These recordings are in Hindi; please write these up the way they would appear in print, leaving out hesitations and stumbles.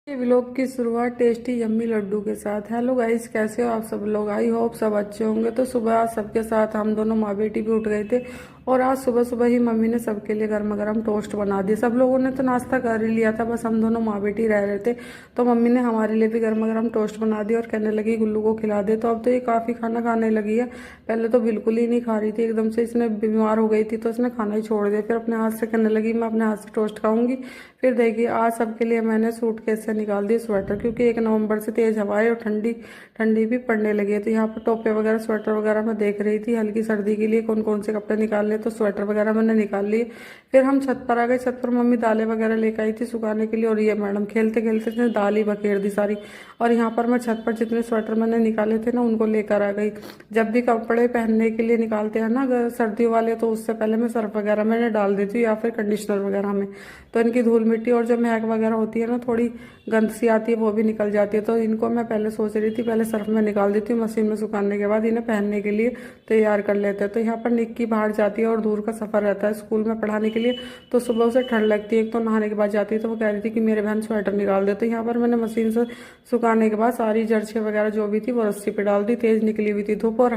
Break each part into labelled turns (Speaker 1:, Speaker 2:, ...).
Speaker 1: ये व्लॉग की शुरुआत टेस्टी यम्मी लड्डू के साथ। हेलो गाइस, कैसे हो आप सब लोग? आई होप सब अच्छे होंगे। तो सुबह आज सबके साथ हम दोनों माँ बेटी भी उठ गए थे और आज सुबह सुबह ही मम्मी ने सबके लिए गर्मा गर्म टोस्ट बना दिए। सब लोगों ने तो नाश्ता कर ही लिया था, बस हम दोनों माँ बेटी रह रहे थे। तो मम्मी ने हमारे लिए भी गर्मा गर्म टोस्ट बना दिया और कहने लगी गुल्लू को खिला दे। तो अब तो ये काफ़ी खाना खाने लगी है। पहले तो बिल्कुल ही नहीं खा रही थी, एकदम से इसने बीमार हो गई थी तो इसने खाना ही छोड़ दिया। फिर अपने हाथ से कहने लगी मैं अपने हाथ से टोस्ट खाऊंगी। फिर देखिए आज सबके लिए मैंने सूटकेस से निकाल दी स्वेटर, क्योंकि 1 नवंबर से तेज हवाएं और ठंडी ठंडी भी पड़ने लगी है। तो यहाँ पर टोपे वगैरह स्वेटर वगैरह मैं देख रही थी हल्की सर्दी के लिए कौन कौन से कपड़े निकालने। तो स्वेटर वगैरह मैंने निकाल लिए। फिर हम छत पर आ गए। छत पर मम्मी दालें वगैरह लेकर आई थी सुखाने के लिए और ये मैडम खेलते खेलते इसने दाल ही बखेर दी सारी। और यहाँ पर मैं छत पर जितने स्वेटर मैंने निकाले थे ना उनको लेकर आ गई। जब भी कपड़े पहनने के लिए निकालते हैं ना अगर सर्दियों वाले, तो उससे पहले मैं सर्फ वगैरह मैंने डाल देती हूँ या फिर कंडीशनर वगैरह में। तो इनकी धूल मिट्टी और जो महक वगैरह होती है ना, थोड़ी गंद सी आती है, वो भी निकल जाती है। तो इनको मैं पहले सोच रही थी पहले सर्फ में निकाल देती हूँ, मशीन में सुखाने के बाद इन्हें पहनने के लिए तैयार कर लेते हैं। तो यहाँ पर निक्की बाहर जाती है और दूर का सफ़र रहता है स्कूल में पढ़ाने के लिए। तो सुबह उसे ठंड लगती है, एक तो नहाने के बाद जाती है। तो वो कह रही थी कि मेरे बहन स्वेटर निकाल दे। तो यहाँ पर मैंने मशीन से सुखाने के बाद सारी जर्सी वगैरह जो भी थी वो रस्सी पे डाल दी। तेज़ निकली हुई थी धूप और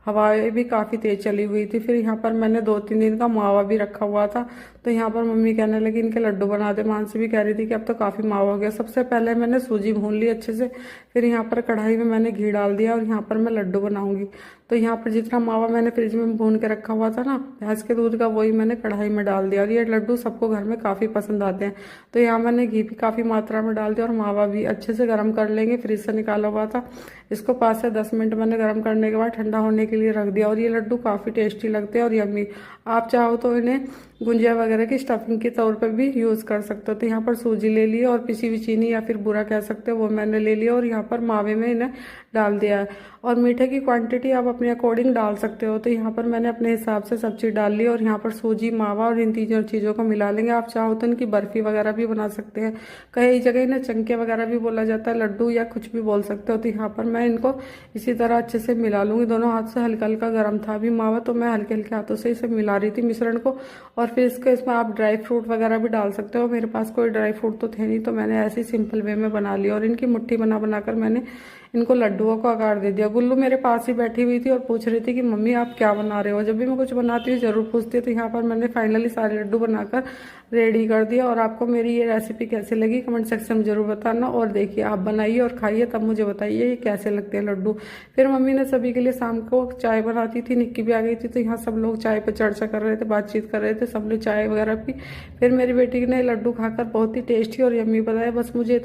Speaker 1: हवाएं भी काफ़ी तेज़ चली हुई थी। फिर यहाँ पर मैंने 2-3 दिन का मावा भी रखा हुआ था। तो यहाँ पर मम्मी कहने लगी इनके लड्डू बना दे। मानसी भी कह रही थी कि अब तो काफ़ी मावा हो गया। सबसे पहले मैंने सूजी भून ली अच्छे से, फिर यहाँ पर कढ़ाई में मैंने घी डाल दिया और यहाँ पर मैं लड्डू बनाऊंगी। तो यहाँ पर जितना मावा मैंने फ्रिज में भून के रखा हुआ था ना भैंस के दूध का, वही मैंने कढ़ाई में डाल दिया। और ये लड्डू सबको घर में काफ़ी पसंद आते हैं। तो यहाँ मैंने घी भी काफ़ी मात्रा में डाल दिया और मावा भी अच्छे से गर्म कर लेंगे। फ्रिज से निकाला हुआ था, इसको 5 से 10 मिनट मैंने गर्म करने के बाद ठंडा होने के लिए रख दिया। और ये लड्डू काफ़ी टेस्टी लगते हैं और यम्मी। आप चाहो तो इन्हें गुंजिया वगैरह की स्टफिंग के तौर पर भी यूज़ कर सकते हो। तो यहाँ पर सूजी ले ली और पिसी हुई चीनी या फिर बूरा कह सकते हो वो मैंने ले लिया और यहाँ पर मावे में इन्हें डाल दिया है। और मीठे की क्वांटिटी आप अपने अकॉर्डिंग डाल सकते हो। तो यहाँ पर मैंने अपने हिसाब से सब चीज़ डाल ली और यहाँ पर सूजी मावा और इन तीनों चीज़ों को मिला लेंगे। आप चाहो तो इनकी बर्फ़ी वगैरह भी बना सकते हैं। कई जगह इन्हें चंके वगैरह भी बोला जाता है, लड्डू या कुछ भी बोल सकते हो। तो यहाँ पर मैं इनको इसी तरह अच्छे से मिला लूँगी। दोनों हाथ से हल्का हल्का गर्म था अभी मावा, तो मैं हल्के हल्के हाथों से इसे मिला रही थी मिश्रण को। और फिर इसमें आप ड्राई फ्रूट वगैरह भी डाल सकते हो। मेरे पास कोई ड्राई फ्रूट तो थे नहीं, तो मैंने ऐसे ही सिंपल वे में बना लिया और इनकी मुट्ठी बना बनाकर मैंने इनको लड्डुओं को आकार दे दिया। गुल्लू मेरे पास ही बैठी हुई थी और पूछ रही थी कि मम्मी आप क्या बना रहे हो। जब भी मैं कुछ बनाती हूँ जरूर पूछती है। तो यहाँ पर मैंने फाइनली सारे लड्डू बनाकर रेडी कर दिया। और आपको मेरी ये रेसिपी कैसे लगी कमेंट सेक्शन में जरूर बताना। और देखिए आप बनाइए और खाइए, तब मुझे बताइए ये कैसे लगते हैं लड्डू। फिर मम्मी ने सभी के लिए शाम को चाय बनाती थी, निक्की भी आ गई थी। तो यहाँ सब लोग चाय पर चर्चा कर रहे थे, बातचीत कर रहे थे, सब ने चाय वगैरह पी। फिर मेरी बेटी ने लड्डू खाकर बहुत ही टेस्टी और यम्मी बताया। बस मुझे